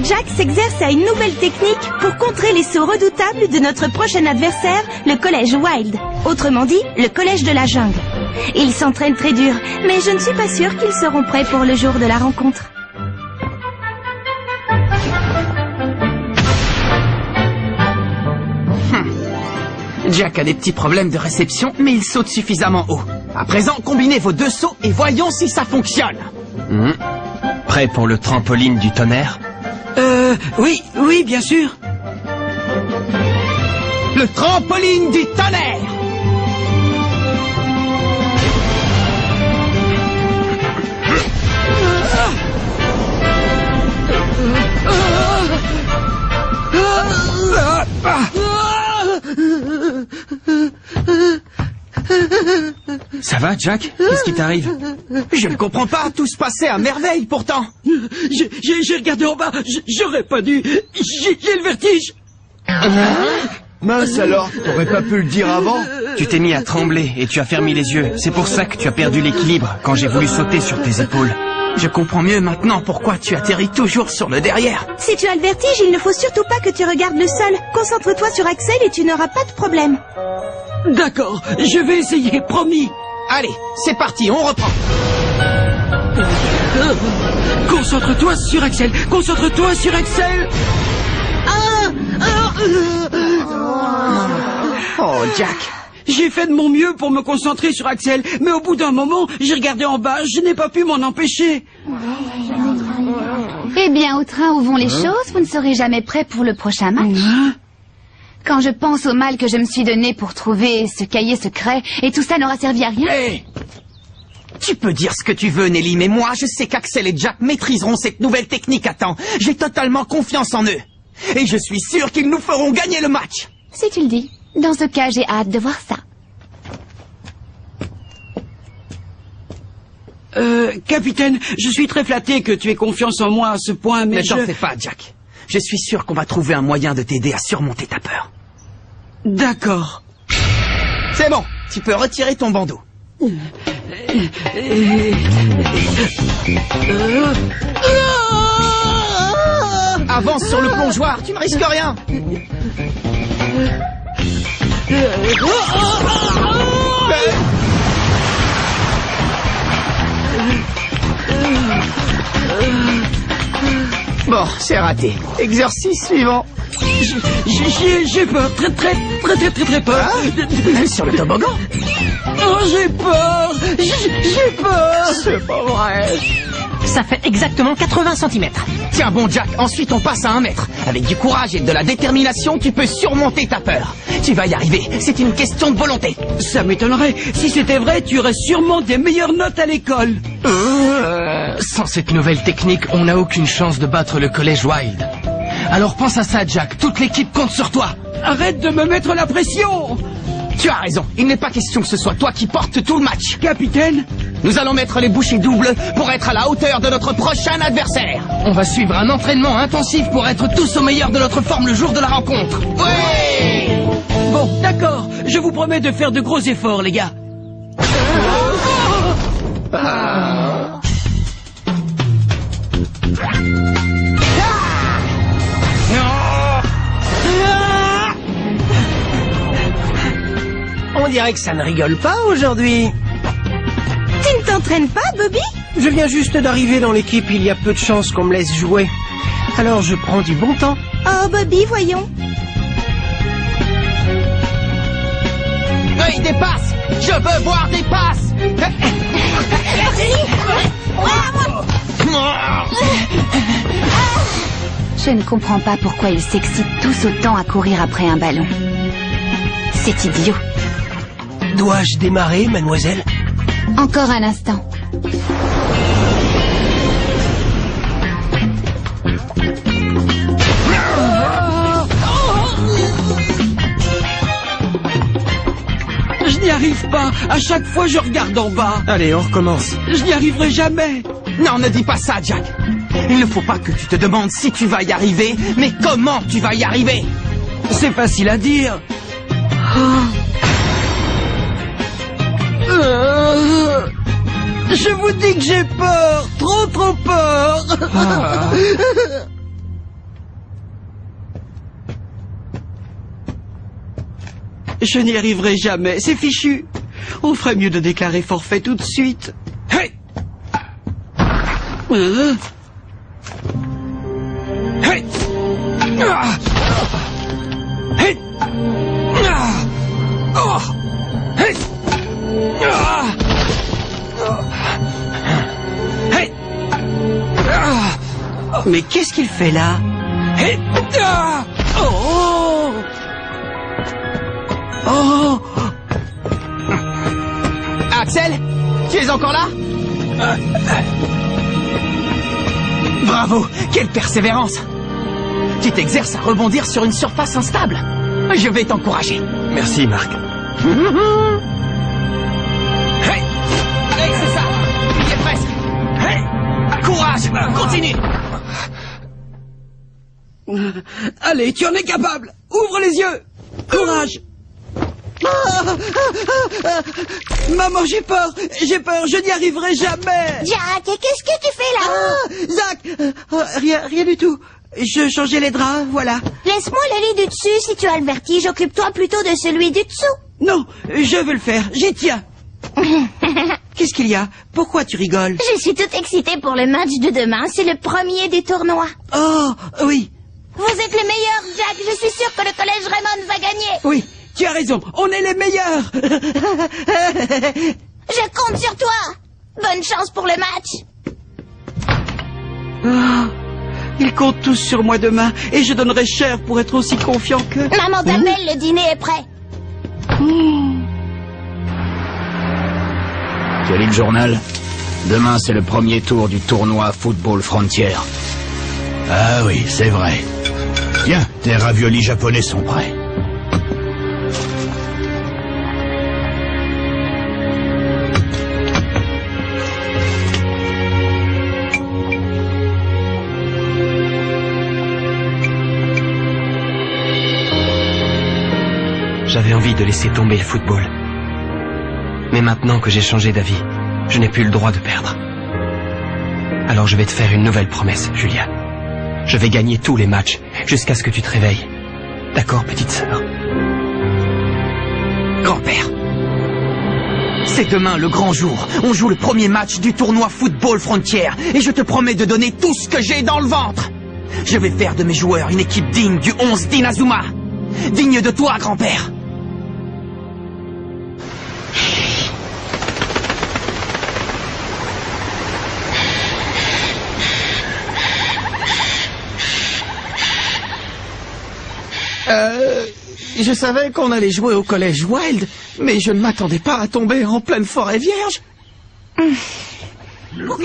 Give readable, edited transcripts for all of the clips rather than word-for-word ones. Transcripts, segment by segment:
Jack s'exerce à une nouvelle technique pour contrer les sauts redoutables de notre prochain adversaire, le collège Wild. Autrement dit, le collège de la jungle. Ils s'entraînent très dur, mais je ne suis pas sûre qu'ils seront prêts pour le jour de la rencontre. Jack a des petits problèmes de réception, mais il saute suffisamment haut. À présent, combinez vos deux sauts et voyons si ça fonctionne. Prêt pour le trampoline du tonnerre? Oui, bien sûr. Le trampoline du tonnerre! Ça va, Jack? Qu'est-ce qui t'arrive? Je ne comprends pas, tout se passait à merveille pourtant. J'ai regardé en bas, j'aurais pas dû. J'ai le vertige. Mince alors, t'aurais pas pu le dire avant? Tu t'es mis à trembler et tu as fermé les yeux. C'est pour ça que tu as perdu l'équilibre quand j'ai voulu sauter sur tes épaules. Je comprends mieux maintenant pourquoi tu atterris toujours sur le derrière. Si tu as le vertige, il ne faut surtout pas que tu regardes le sol. Concentre-toi sur Axel et tu n'auras pas de problème. D'accord, je vais essayer, promis. Allez, c'est parti, on reprend. Concentre-toi sur Axel, concentre-toi sur Axel. Oh, Jack. J'ai fait de mon mieux pour me concentrer sur Axel, mais au bout d'un moment, j'ai regardé en bas, je n'ai pas pu m'en empêcher. Eh bien, au train où vont les choses, vous ne serez jamais prêt pour le prochain match. Quand je pense au mal que je me suis donné pour trouver ce cahier secret, et tout ça n'aura servi à rien. Hey, tu peux dire ce que tu veux, Nelly, mais moi, je sais qu'Axel et Jack maîtriseront cette nouvelle technique à temps. J'ai totalement confiance en eux. Et je suis sûr qu'ils nous feront gagner le match. Si tu le dis. Dans ce cas, j'ai hâte de voir ça. Capitaine, je suis très flatté que tu aies confiance en moi à ce point, mais Ne t'en fais pas, Jack. Je suis sûr qu'on va trouver un moyen de t'aider à surmonter ta peur. D'accord. C'est bon, tu peux retirer ton bandeau. Avance sur le plongeoir, tu ne risques rien. Bon, c'est raté. Exercice suivant. J'ai peur, très peur. Sur le toboggan. Oh, j'ai peur. J'ai peur. C'est pas vrai. Ça fait exactement 80 cm. Tiens bon, Jack, ensuite on passe à 1 mètre. Avec du courage et de la détermination, tu peux surmonter ta peur. Tu vas y arriver, c'est une question de volonté. Ça m'étonnerait. Si c'était vrai, tu aurais sûrement des meilleures notes à l'école. Sans cette nouvelle technique, on n'a aucune chance de battre le collège Wild. Alors pense à ça, Jack. Toute l'équipe compte sur toi. Arrête de me mettre la pression. Tu as raison, il n'est pas question que ce soit toi qui porte tout le match. Capitaine, nous allons mettre les bouchées doubles pour être à la hauteur de notre prochain adversaire. On va suivre un entraînement intensif pour être tous au meilleur de notre forme le jour de la rencontre. Oui! Bon, d'accord. Je vous promets de faire de gros efforts, les gars. On dirait que ça ne rigole pas aujourd'hui. Tu ne t'entraînes pas, Bobby? Je viens juste d'arriver dans l'équipe, il y a peu de chances qu'on me laisse jouer. Alors je prends du bon temps. Oh, Bobby, voyons. Il dépasse. Je veux voir des passes. Je ne comprends pas pourquoi ils s'excitent tous autant à courir après un ballon. C'est idiot. Dois-je démarrer, mademoiselle? Encore un instant. Je n'y arrive pas. À chaque fois, je regarde en bas. Allez, on recommence. Je n'y arriverai jamais. Non, ne dis pas ça, Jack. Il ne faut pas que tu te demandes si tu vas y arriver, mais comment tu vas y arriver. C'est facile à dire. Je vous dis que j'ai peur. Trop peur. Je n'y arriverai jamais, c'est fichu. On ferait mieux de déclarer forfait tout de suite. Hey! Hey! Ah! Hey! Ah! Oh! Hey! Ah! Hey! Ah! Mais qu'est-ce qu'il fait là? Hey! Ah! Oh! Oh! Axel, tu es encore là? Bravo, quelle persévérance! Tu t'exerces à rebondir sur une surface instable. Je vais t'encourager. Merci, Marc. Hey! Hey, c'est ça! Il y est presque! Hey! Courage! Continue! Allez, tu en es capable! Ouvre les yeux! Courage! Maman, j'ai peur, je n'y arriverai jamais. Jack, qu'est-ce que tu fais là? Zach, rien du tout. Je changeais les draps, voilà. Laisse-moi le lit du dessus si tu as le vertige. Occupe-toi plutôt de celui du dessous. Non, je veux le faire, j'y tiens. Qu'est-ce qu'il y a? Pourquoi tu rigoles? Je suis toute excitée pour le match de demain. C'est le premier du tournoi. Oh, oui, Vous êtes les meilleurs, Jack. Je suis sûre que le collège Raymond va gagner. oui, tu as raison, on est les meilleurs. Je compte sur toi. Bonne chance pour le match. Ils comptent tous sur moi demain, et je donnerai cher pour être aussi confiant que... Maman t'appelle, le dîner est prêt. Tu as lu le journal? Demain, c'est le premier tour du tournoi Football Frontier. Ah oui, c'est vrai. Tiens, tes raviolis japonais sont prêts. J'avais envie de laisser tomber le football. Mais maintenant que j'ai changé d'avis, je n'ai plus le droit de perdre. Alors je vais te faire une nouvelle promesse, Julia. Je vais gagner tous les matchs, jusqu'à ce que tu te réveilles. D'accord, petite sœur? Grand-père, c'est demain le grand jour. On joue le premier match du tournoi Football Frontier. Et je te promets de donner tout ce que j'ai dans le ventre. Je vais faire de mes joueurs une équipe digne du 11 d'Inazuma. Digne de toi, grand-père. Je savais qu'on allait jouer au collège Wild, mais je ne m'attendais pas à tomber en pleine forêt vierge. Vous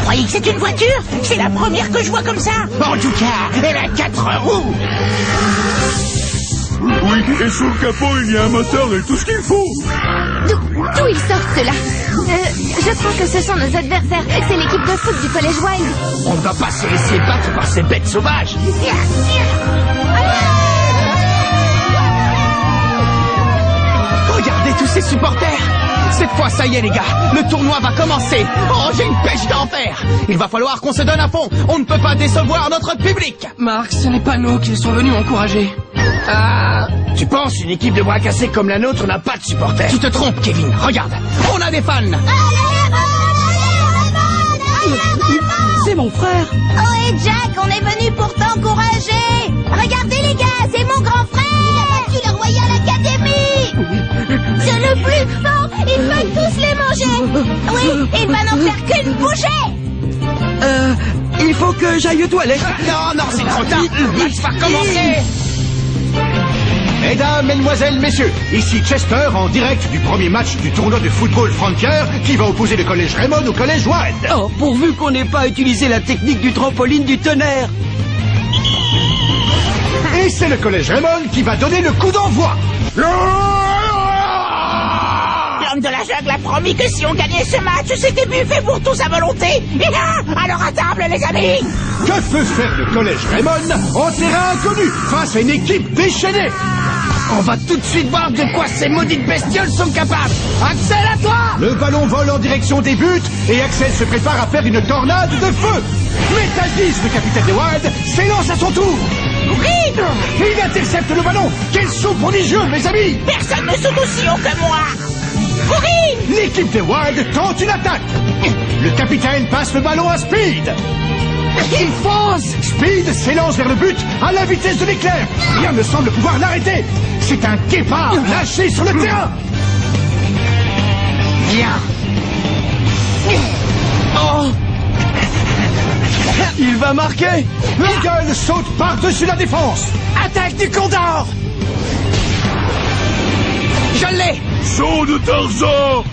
croyez que c'est une voiture? C'est la première que je vois comme ça. En tout cas, elle a 4 roues. Oui, et sous le capot, il y a un moteur et tout ce qu'il faut. D'où ils sortent, ceux-là? Je crois que ce sont nos adversaires. C'est l'équipe de foot du collège Wild. On ne va pas se laisser battre par ces bêtes sauvages. Regardez tous ces supporters. Cette fois, ça y est les gars, le tournoi va commencer. Oh, j'ai une pêche d'enfer. Il va falloir qu'on se donne à fond. On ne peut pas décevoir notre public. Marc, ce n'est pas nous qui sont venus encourager. Ah, tu penses une équipe de bras cassés comme la nôtre n'a pas de supporters? Tu te trompes, Kevin. Regarde, on a des fans. C'est mon frère. Oh et Jack, on est venu pour t'encourager. Regardez les gars, c'est mon grand frère. Il a battu la Royal Academy. C'est le plus fort. Il peut tous les manger. Oui, il va n'en faire qu'une bouchée. Il faut que j'aille aux toilettes. Non, c'est trop tard. Le match va commencer. Mesdames, mesdemoiselles, messieurs, ici Chester en direct du premier match du tournoi de football Frontier qui va opposer le collège Raymond au collège Wild. Oh, pourvu qu'on n'ait pas utilisé la technique du trampoline du tonnerre. Et c'est le collège Raymond qui va donner le coup d'envoi. L'homme de la jungle a promis que si on gagnait ce match, c'était buffet pour tous à volonté. Et là, alors à table, les amis. Que peut faire le collège Raymond en terrain inconnu face à une équipe déchaînée? On va tout de suite voir de quoi ces maudites bestioles sont capables. Axel, à toi. Le ballon vole en direction des buts et Axel se prépare à faire une tornade de feu. Métal 10, le capitaine des Wild, s'élance à son tour. Il intercepte le ballon. Quel saut prodigieux, mes amis! Personne ne saute aussi haut que moi. Courez! L'équipe des Wild tente une attaque. Le capitaine passe le ballon à Speed. Il fonce! Speed s'élance vers le but à la vitesse de l'éclair. Rien ne semble pouvoir l'arrêter. C'est un guépard lâché sur le terrain. Viens. Oh! Il va marquer! Eagle saute par-dessus la défense. Attaque du Condor. Je l'ai. Saut de Tarzan.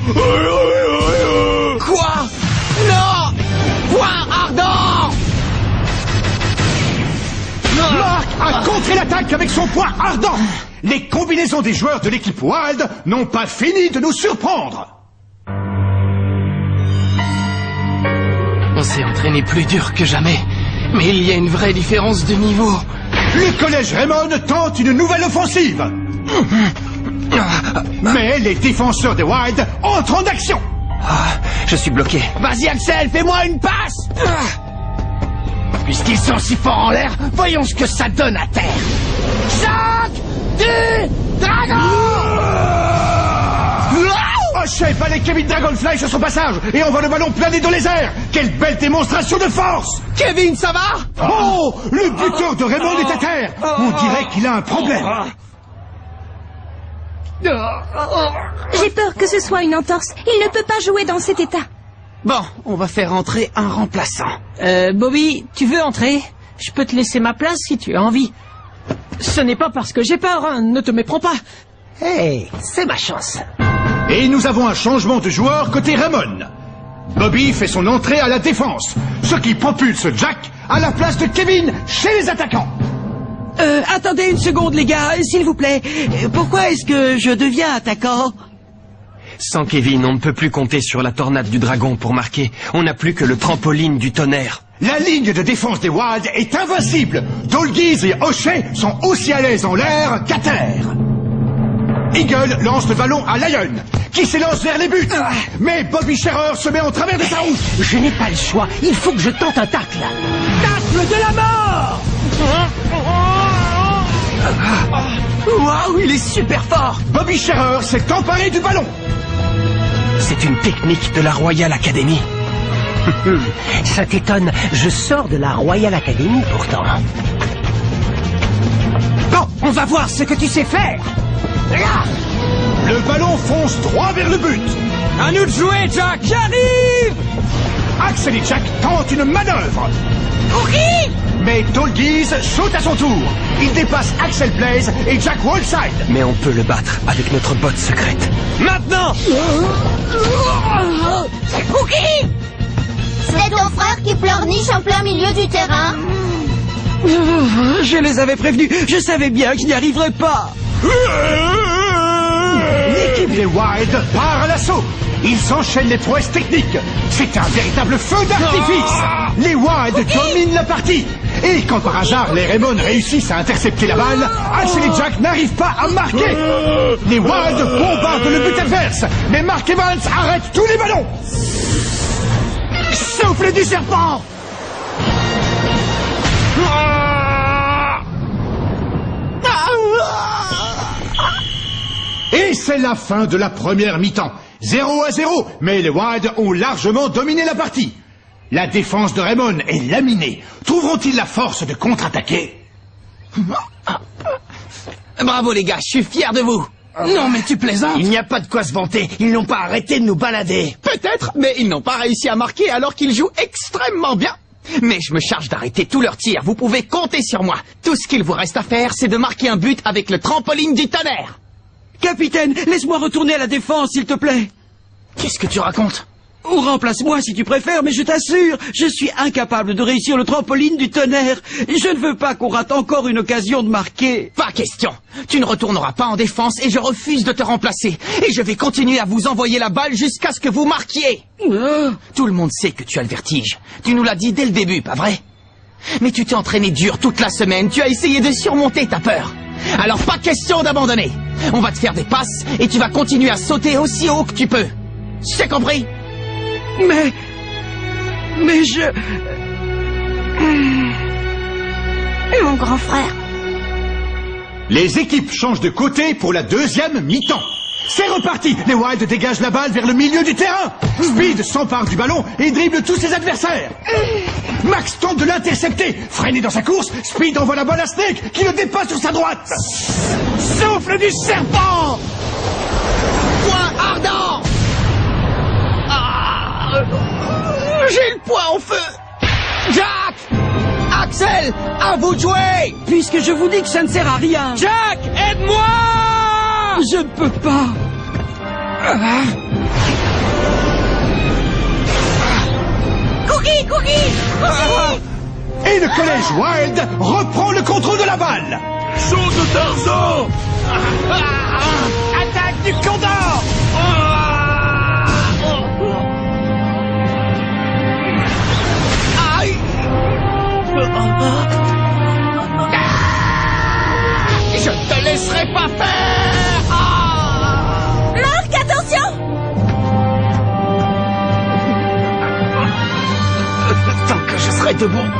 Quoi? Non. Point ardent. Mark a contré l'attaque avec son poing ardent. Les combinaisons des joueurs de l'équipe Wild n'ont pas fini de nous surprendre. On s'est entraîné plus dur que jamais, mais il y a une vraie différence de niveau. Le collège Raymond tente une nouvelle offensive. Mais les défenseurs des Wild entrent en action. Ah, je suis bloqué. Vas-y Axel, fais-moi une passe. Puisqu'ils sont si forts en l'air, voyons ce que ça donne à terre. Choc du dragon. O'Shea balaye Kevin Dragonfly sur son passage et envoie le ballon planer dans les airs. Quelle belle démonstration de force! Kevin, ça va? Oh! Le buteur de Raymond est à terre. On dirait qu'il a un problème. J'ai peur que ce soit une entorse. Il ne peut pas jouer dans cet état. Bon, on va faire entrer un remplaçant. Bobby, tu veux entrer? Je peux te laisser ma place si tu as envie. Ce n'est pas parce que j'ai peur, hein, ne te méprends pas. Hey, c'est ma chance. Et nous avons un changement de joueur côté Raymond. Bobby fait son entrée à la défense, ce qui propulse Jack à la place de Kevin chez les attaquants. Attendez une seconde, les gars, s'il vous plaît. Pourquoi est-ce que je deviens attaquant? Sans Kevin, on ne peut plus compter sur la tornade du dragon pour marquer. On n'a plus que le trampoline du tonnerre. La ligne de défense des Wild est invincible. Tolgiz et O'Shea sont aussi à l'aise en l'air qu'à terre. Eagle lance le ballon à Lion, qui s'élance vers les buts. Mais Bobby Scherer se met en travers de sa route. Je n'ai pas le choix, il faut que je tente un tacle. Tacle de la mort! Waouh, il est super fort. Bobby Scherer s'est emparé du ballon. C'est une technique de la Royal Academy. Ça t'étonne, je sors de la Royal Academy pourtant. Bon, on va voir ce que tu sais faire. Le ballon fonce droit vers le but. À nous de jouer, Jack. J'arrive. Axel et Jack tentent une manœuvre. Mais Tolgiz saute à son tour. Il dépasse Axel Blaze et Jack Wallside. Mais on peut le battre avec notre botte secrète. Maintenant! C'est ton frère qui pleurniche en plein milieu du terrain. Je les avais prévenus. Je savais bien que je n'y arriverais pas. L'équipe des Wild part à l'assaut. Ils s'enchaînent les prouesses techniques. C'est un véritable feu d'artifice. Les Wild dominent la partie. Et quand par hasard les Raymond réussissent à intercepter la balle, Axel et Jack n'arrivent pas à marquer. Les Wild bombardent le but adverse. Mais Mark Evans arrête tous les ballons. Souffle du serpent. Et c'est la fin de la première mi-temps. 0-0, mais les Wild ont largement dominé la partie. La défense de Raymond est laminée. Trouveront-ils la force de contre-attaquer? Bravo les gars, je suis fier de vous. Non mais tu plaisantes. Il n'y a pas de quoi se vanter. Ils n'ont pas arrêté de nous balader. Peut-être, mais ils n'ont pas réussi à marquer alors qu'ils jouent extrêmement bien. Mais je me charge d'arrêter tous leurs tirs. Vous pouvez compter sur moi. Tout ce qu'il vous reste à faire, c'est de marquer un but avec le trampoline du tonnerre. Capitaine, laisse-moi retourner à la défense, s'il te plaît. Qu'est-ce que tu racontes? Ou remplace-moi si tu préfères, mais je t'assure, je suis incapable de réussir le trampoline du tonnerre. Je ne veux pas qu'on rate encore une occasion de marquer. Pas question. Tu ne retourneras pas en défense et je refuse de te remplacer. Et je vais continuer à vous envoyer la balle jusqu'à ce que vous marquiez. Tout le monde sait que tu as le vertige. Tu nous l'as dit dès le début, pas vrai? Mais tu t'es entraîné dur toute la semaine. Tu as essayé de surmonter ta peur. Alors pas question d'abandonner. On va te faire des passes et tu vas continuer à sauter aussi haut que tu peux. C'est compris? Mais je... Mon grand frère, Les équipes changent de côté pour la deuxième mi-temps. C'est reparti. Les Wilds dégagent la balle vers le milieu du terrain. Speed s'empare du ballon et dribble tous ses adversaires. Max tente de l'intercepter. Freiné dans sa course, Speed envoie la balle à Snake qui le dépasse sur sa droite. Souffle du serpent. Point ardent. J'ai le poing en feu. Jack! Axel, à vous de jouer! Puisque je vous dis que ça ne sert à rien. Jack, aide-moi! Je ne peux pas. Cookie, Cookie! Et le collège Wild reprend le contrôle de la balle. Saut de Tarzan! Attaque du Condor. Aïe! Je ne te laisserai pas faire! Marc, attention! Tant que je serai debout,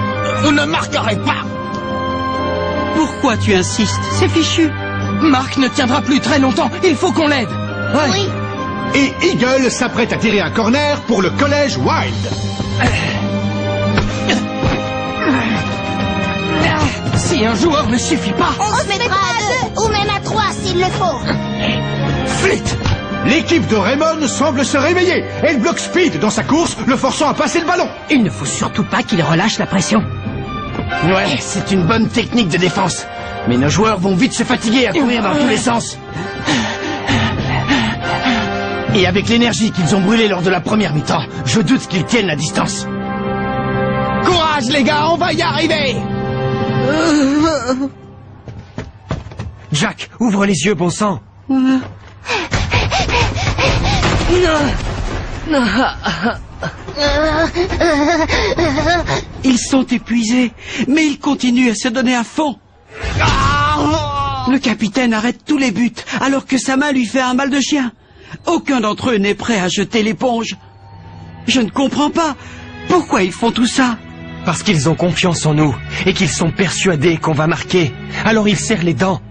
vous ne marquerez pas! Pourquoi tu insistes? C'est fichu. Marc ne tiendra plus très longtemps, il faut qu'on l'aide! Ouais. Oui. Et Eagle s'apprête à tirer un corner pour le collège Wild. Si un joueur ne suffit pas... On se mettra à 2 ou même à 3 s'il le faut. Flit. L'équipe de Raymond semble se réveiller. Elle bloque Speed dans sa course, le forçant à passer le ballon. Il ne faut surtout pas qu'il relâche la pression. Ouais, c'est une bonne technique de défense. Mais nos joueurs vont vite se fatiguer à courir dans tous les sens. Et avec l'énergie qu'ils ont brûlée lors de la première mi-temps, je doute qu'ils tiennent la distance. Courage les gars, on va y arriver! Jack, ouvre les yeux, bon sang. Ils sont épuisés, mais ils continuent à se donner à fond. Le capitaine arrête tous les buts, alors que sa main lui fait un mal de chien. Aucun d'entre eux n'est prêt à jeter l'éponge. Je ne comprends pas. Pourquoi ils font tout ça? Parce qu'ils ont confiance en nous et qu'ils sont persuadés qu'on va marquer. Alors ils serrent les dents.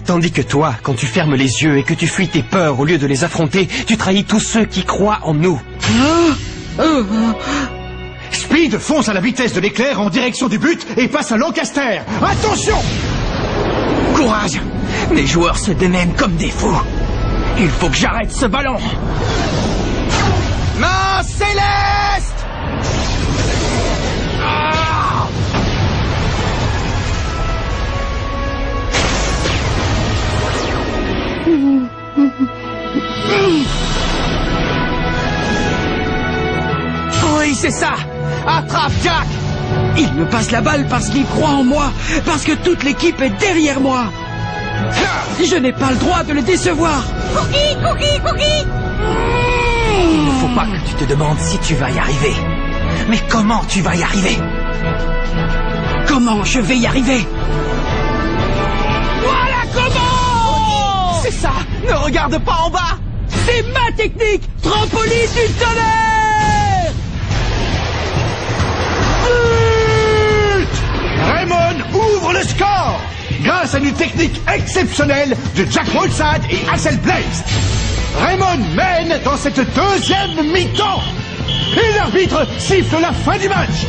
Tandis que toi, quand tu fermes les yeux et que tu fuis tes peurs au lieu de les affronter, tu trahis tous ceux qui croient en nous. Speed fonce à la vitesse de l'éclair en direction du but et passe à Lancaster. Attention! Courage! Mes joueurs se démènent comme des fous. Il faut que j'arrête ce ballon. Main céleste! Oui, c'est ça! Attrape, Jack! Il me passe la balle parce qu'il croit en moi, parce que toute l'équipe est derrière moi. Je n'ai pas le droit de le décevoir. Cookie, Cookie, Cookie! Il ne faut pas que tu te demandes si tu vas y arriver. Mais comment tu vas y arriver? Comment je vais y arriver? Voilà comment! C'est ça! Ne regarde pas en bas! C'est ma technique! Trampoline du tonnerre! Raymond ouvre le score grâce à une technique exceptionnelle de Jack Molsad et Axel Blaze. Raymond mène dans cette deuxième mi-temps. Et l'arbitre siffle la fin du match.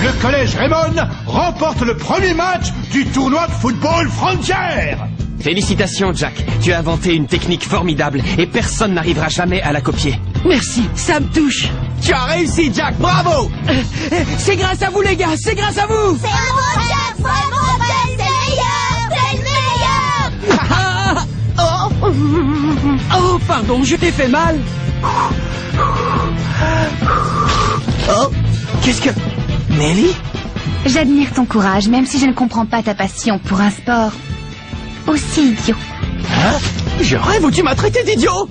Le collège Raymond remporte le premier match du tournoi de football frontière. Félicitations, Jack. Tu as inventé une technique formidable et personne n'arrivera jamais à la copier. Merci, ça me touche. Tu as réussi, Jack! Bravo! C'est grâce à vous, les gars, c'est grâce à vous! C'est un bon Jack, bravo, Ben, c'est le meilleur! Oh, pardon, je t'ai fait mal. Oh, qu'est-ce que... Nelly? J'admire ton courage, même si je ne comprends pas ta passion pour un sport aussi idiot. Hein? Je rêve où tu m'as traité d'idiot!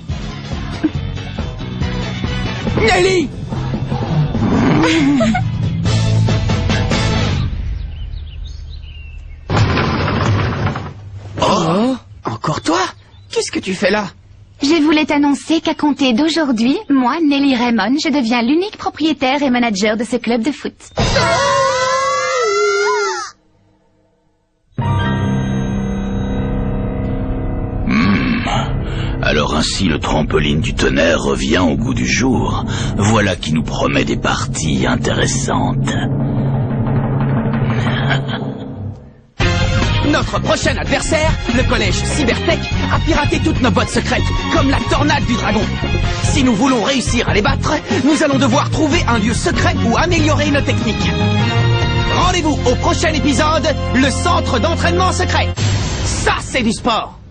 Nelly! Oh! Encore toi? Qu'est-ce que tu fais là? Je voulais t'annoncer qu'à compter d'aujourd'hui, moi, Nelly Raymond, je deviens l'unique propriétaire et manager de ce club de foot. Alors ainsi le trampoline du tonnerre revient au goût du jour. Voilà qui nous promet des parties intéressantes. Notre prochain adversaire, le collège Cybertech, a piraté toutes nos boîtes secrètes, comme la tornade du dragon. Si nous voulons réussir à les battre, nous allons devoir trouver un lieu secret où améliorer nos techniques. Rendez-vous au prochain épisode, le centre d'entraînement secret. Ça, c'est du sport.